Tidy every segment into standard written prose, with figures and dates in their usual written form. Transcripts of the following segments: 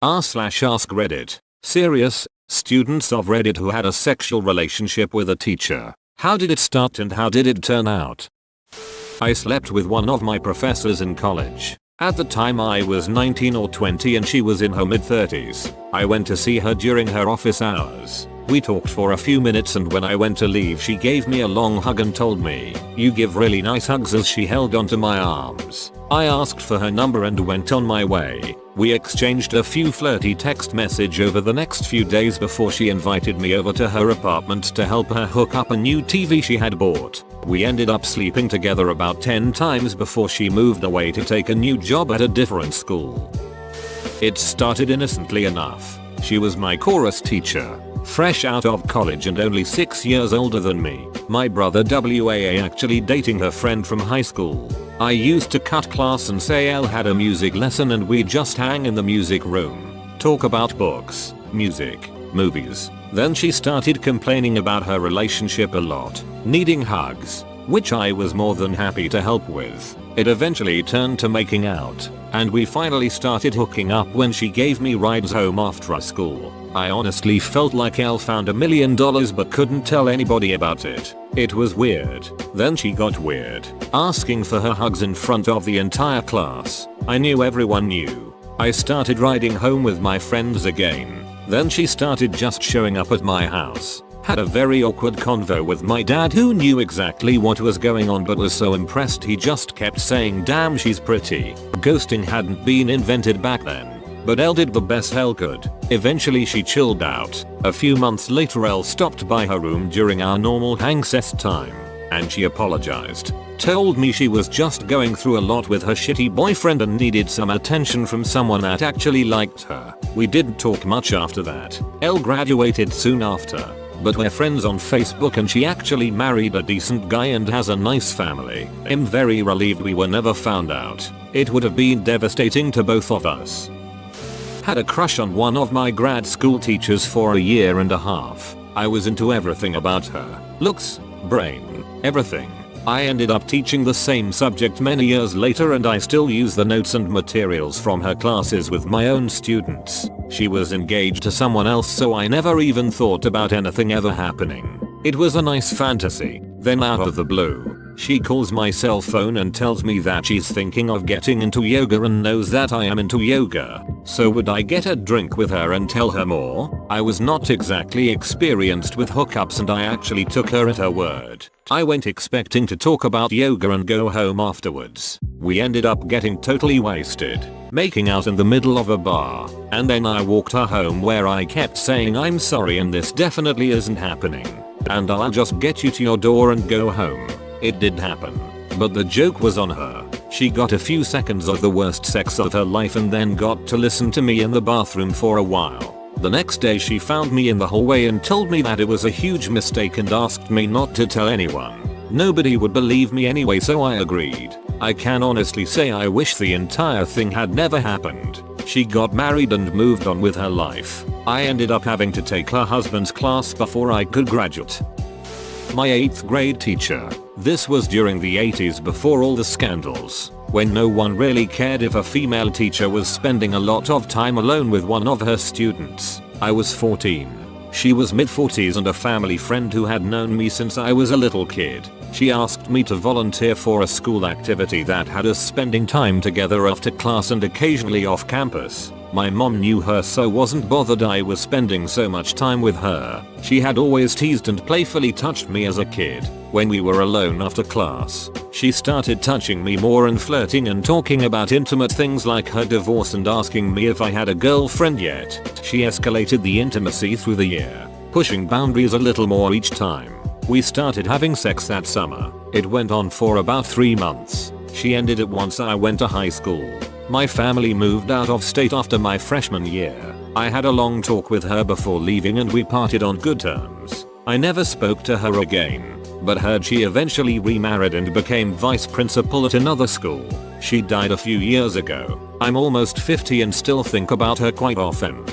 r/AskReddit. Serious, students of Reddit who had a sexual relationship with a teacher. How did it start and how did it turn out? I slept with one of my professors in college. At the time I was 19 or 20 and she was in her mid-30s. I went to see her during her office hours. We talked for a few minutes and when I went to leave she gave me a long hug and told me, "You give really nice hugs," as she held onto my arms. I asked for her number and went on my way. We exchanged a few flirty text messages over the next few days before she invited me over to her apartment to help her hook up a new TV she had bought. We ended up sleeping together about 10 times before she moved away to take a new job at a different school. It started innocently enough. She was my chorus teacher. Fresh out of college and only 6 years older than me. My brother WAA actually dating her friend from high school. I used to cut class and say Elle had a music lesson and we'd just hang in the music room. Talk about books, music, movies. Then she started complaining about her relationship a lot, needing hugs, which I was more than happy to help with. It eventually turned to making out, and we finally started hooking up when she gave me rides home after school. I honestly felt like Elle found $1 million but couldn't tell anybody about it. It was weird. Then she got weird, asking for her hugs in front of the entire class. I knew everyone knew. I started riding home with my friends again. Then she started just showing up at my house. Had a very awkward convo with my dad who knew exactly what was going on but was so impressed he just kept saying, "Damn, she's pretty." Ghosting hadn't been invented back then. But Elle did the best Elle could. Eventually she chilled out. A few months later Elle stopped by her room during our normal hang set time. And she apologized. Told me she was just going through a lot with her shitty boyfriend and needed some attention from someone that actually liked her. We didn't talk much after that. Elle graduated soon after. But we're friends on Facebook and she actually married a decent guy and has a nice family. I'm very relieved we were never found out. It would have been devastating to both of us. Had a crush on one of my grad school teachers for a year and a half. I was into everything about her. Looks, brain, everything. I ended up teaching the same subject many years later and I still use the notes and materials from her classes with my own students. She was engaged to someone else so I never even thought about anything ever happening. It was a nice fantasy. Then out of the blue, she calls my cell phone and tells me that she's thinking of getting into yoga and knows that I am into yoga. So would I get a drink with her and tell her more? I was not exactly experienced with hookups and I actually took her at her word. I went expecting to talk about yoga and go home afterwards. We ended up getting totally wasted, making out in the middle of a bar, and then I walked her home where I kept saying, "I'm sorry and this definitely isn't happening. And I'll just get you to your door and go home." It did happen. But the joke was on her. She got a few seconds of the worst sex of her life and then got to listen to me in the bathroom for a while. The next day she found me in the hallway and told me that it was a huge mistake and asked me not to tell anyone. Nobody would believe me anyway so I agreed. I can honestly say I wish the entire thing had never happened. She got married and moved on with her life. I ended up having to take her husband's class before I could graduate. My 8th grade teacher. This was during the 80s before all the scandals, when no one really cared if a female teacher was spending a lot of time alone with one of her students. I was 14. She was mid-40s and a family friend who had known me since I was a little kid. She asked me to volunteer for a school activity that had us spending time together after class and occasionally off campus. My mom knew her so wasn't bothered I was spending so much time with her. She had always teased and playfully touched me as a kid. When we were alone after class, she started touching me more and flirting and talking about intimate things like her divorce and asking me if I had a girlfriend yet. She escalated the intimacy through the year, pushing boundaries a little more each time. We started having sex that summer. It went on for about 3 months. She ended it once I went to high school. My family moved out of state after my freshman year. I had a long talk with her before leaving and we parted on good terms. I never spoke to her again, but heard she eventually remarried and became vice principal at another school. She died a few years ago. I'm almost 50 and still think about her quite often.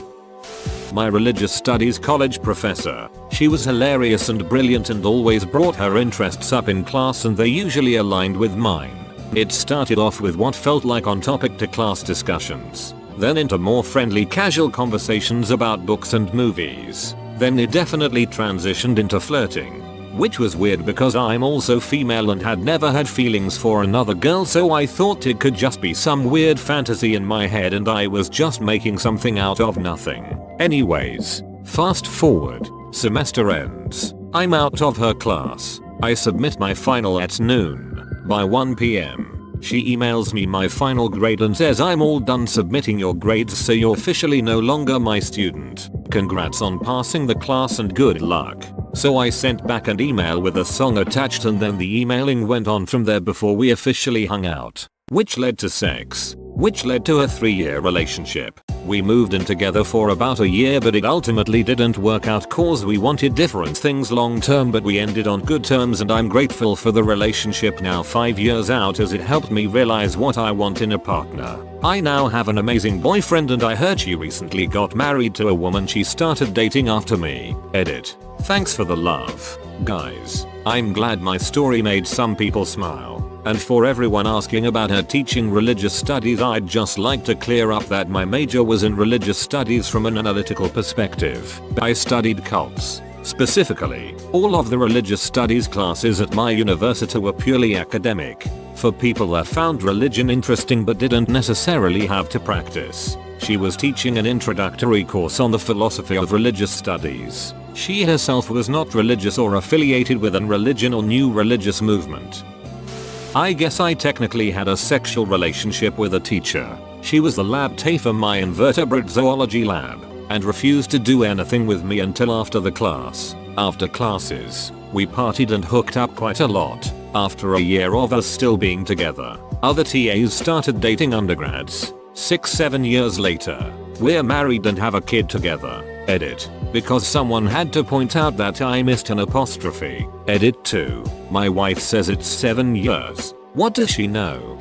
My religious studies college professor. She was hilarious and brilliant and always brought her interests up in class and they usually aligned with mine. It started off with what felt like on-topic to class discussions. then into more friendly casual conversations about books and movies. Then it definitely transitioned into flirting. Which was weird because I'm also female and had never had feelings for another girl, so I thought it could just be some weird fantasy in my head and I was just making something out of nothing. Anyways, fast forward, semester ends. I'm out of her class. I submit my final at noon. By 1 PM, she emails me my final grade and says I'm all done submitting your grades, so you're officially no longer my student. Congrats on passing the class and good luck. So I sent back an email with a song attached and then the emailing went on from there before we officially hung out. Which led to sex. Which led to a 3-year relationship. We moved in together for about a year, but it ultimately didn't work out cause we wanted different things long term, but we ended on good terms and I'm grateful for the relationship now 5 years out, as it helped me realize what I want in a partner. I now have an amazing boyfriend and I heard she recently got married to a woman she started dating after me. Edit. Thanks for the love, guys. I'm glad my story made some people smile. And for everyone asking about her teaching religious studies, I'd just like to clear up that my major was in religious studies from an analytical perspective. I studied cults. Specifically, all of the religious studies classes at my university were purely academic, for people that found religion interesting but didn't necessarily have to practice. She was teaching an introductory course on the philosophy of religious studies. She herself was not religious or affiliated with an religion or new religious movement. I guess I technically had a sexual relationship with a teacher. She was the lab TAFE for my invertebrate zoology lab and refused to do anything with me until after the class. After classes, we partied and hooked up quite a lot. After a year of us still being together, other TAs started dating undergrads. 6-7 years later, we're married and have a kid together. Edit. Because someone had to point out that I missed an apostrophe. Edit 2. My wife says it's 7 years. What does she know?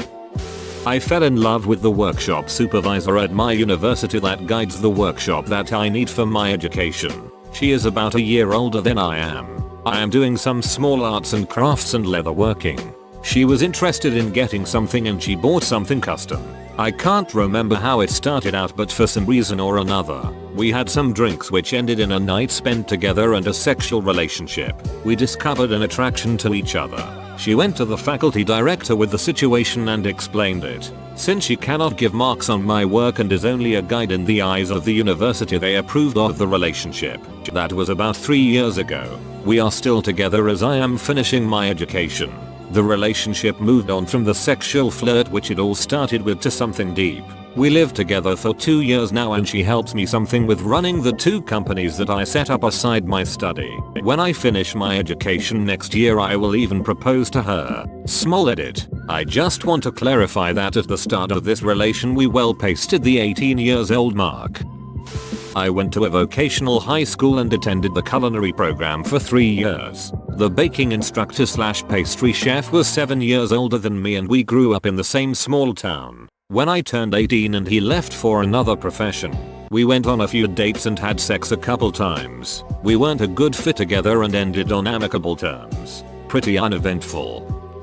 I fell in love with the workshop supervisor at my university that guides the workshop that I need for my education. She is about a year older than I am. I am doing some small arts and crafts and leatherworking. She was interested in getting something and she bought something custom. I can't remember how it started out, but for some reason or another, we had some drinks which ended in a night spent together and a sexual relationship. We discovered an attraction to each other. She went to the faculty director with the situation and explained it. Since she cannot give marks on my work and is only a guide in the eyes of the university, they approved of the relationship. That was about 3 years ago. We are still together as I am finishing my education. The relationship moved on from the sexual flirt which it all started with to something deep. We live together for 2 years now and she helps me something with running the 2 companies that I set up aside my study. When I finish my education next year, I will even propose to her. Small edit. I just want to clarify that at the start of this relation we well pasted the 18 years old mark. I went to a vocational high school and attended the culinary program for 3 years. The baking instructor / pastry chef was 7 years older than me and we grew up in the same small town. When I turned 18 and he left for another profession, we went on a few dates and had sex a couple times. We weren't a good fit together and ended on amicable terms. Pretty uneventful.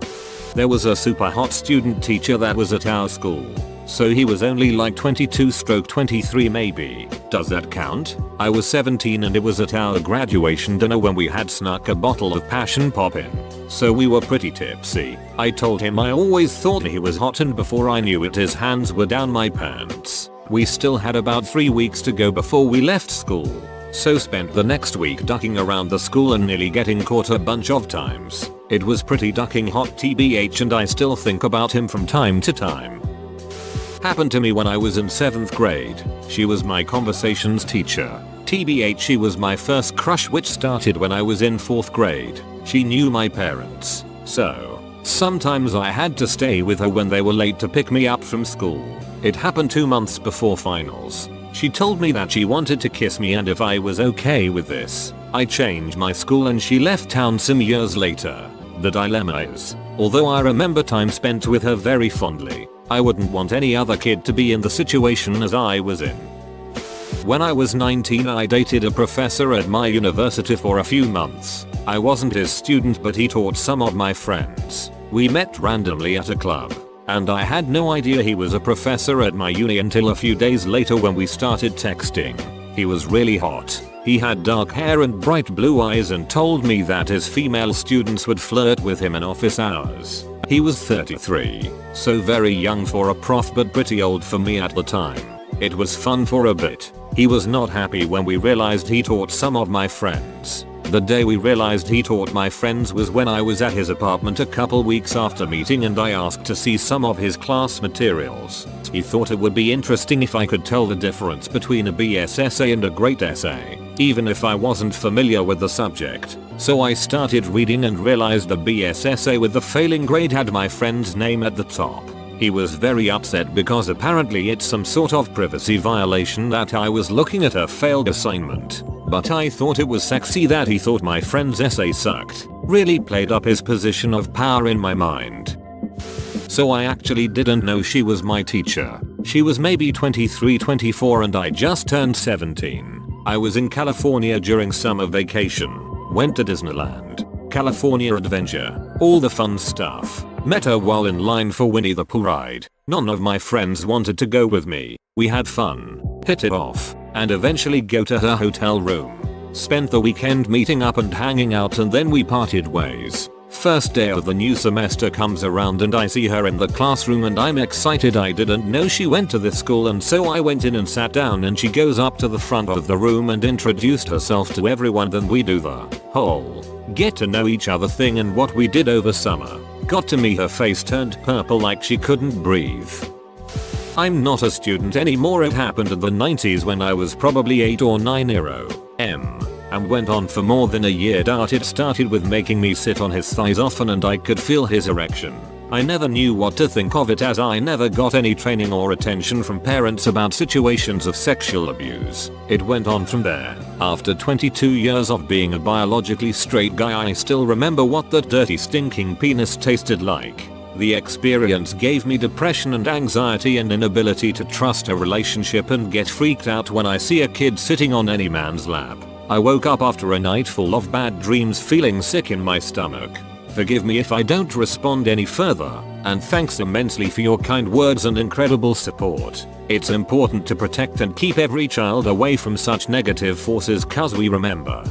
There was a super hot student teacher that was at our school. So he was only like 22-23 maybe. Does that count? I was 17 and it was at our graduation dinner when we had snuck a bottle of passion pop in. So we were pretty tipsy. I told him I always thought he was hot and before I knew it his hands were down my pants. We still had about 3 weeks to go before we left school. So spent the next week ducking around the school and nearly getting caught a bunch of times. It was pretty ducking hot TBH and I still think about him from time to time. Happened to me when I was in 7th grade. She was my conversations teacher. TBH, she was my first crush, which started when I was in 4th grade. She knew my parents. So, sometimes I had to stay with her when they were late to pick me up from school. It happened 2 months before finals. She told me that she wanted to kiss me and if I was okay with this. I changed my school and she left town some years later. The dilemma is, although I remember time spent with her very fondly, I wouldn't want any other kid to be in the situation as I was in. When I was 19, I dated a professor at my university for a few months. I wasn't his student, but he taught some of my friends. We met randomly at a club. and I had no idea he was a professor at my uni until a few days later when we started texting. He was really hot. He had dark hair and bright blue eyes and told me that his female students would flirt with him in office hours. He was 33, so very young for a prof but pretty old for me at the time. It was fun for a bit. He was not happy when we realized he taught some of my friends. The day we realized he taught my friends was when I was at his apartment a couple weeks after meeting and I asked to see some of his class materials. He thought it would be interesting if I could tell the difference between a BS essay and a great essay, even if I wasn't familiar with the subject. So I started reading and realized the BS essay with the failing grade had my friend's name at the top. He was very upset because apparently it's some sort of privacy violation that I was looking at a failed assignment. But I thought it was sexy that he thought my friend's essay sucked. Really played up his position of power in my mind. So I actually didn't know she was my teacher. She was maybe 23-24 and I just turned 17. I was in California during summer vacation. Went to Disneyland. California Adventure. All the fun stuff. Met her while in line for Winnie the Pooh ride. None of my friends wanted to go with me. We had fun, hit it off, and eventually go to her hotel room. Spent the weekend meeting up and hanging out and then we parted ways. First day of the new semester comes around and I see her in the classroom and I'm excited. I didn't know she went to this school and so I went in and sat down and she goes up to the front of the room and introduced herself to everyone. Then we do the whole get to know each other thing and what we did over summer. Got to me, her face turned purple like she couldn't breathe. I'm not a student anymore. It happened in the 90s when I was probably 8 or 9 and went on for more than a year. It started with making me sit on his thighs often and I could feel his erection. I never knew what to think of it as I never got any training or attention from parents about situations of sexual abuse. It went on from there. After 22 years of being a biologically straight guy, I still remember what that dirty stinking penis tasted like. The experience gave me depression and anxiety and inability to trust a relationship and get freaked out when I see a kid sitting on any man's lap. I woke up after a night full of bad dreams feeling sick in my stomach. Forgive me if I don't respond any further, and thanks immensely for your kind words and incredible support. It's important to protect and keep every child away from such negative forces cause we remember.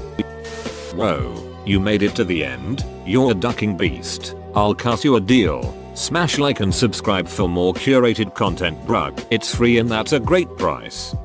Whoa, you made it to the end? You're a ducking beast. I'll cut you a deal. Smash like and subscribe for more curated content, bruh. It's free and that's a great price.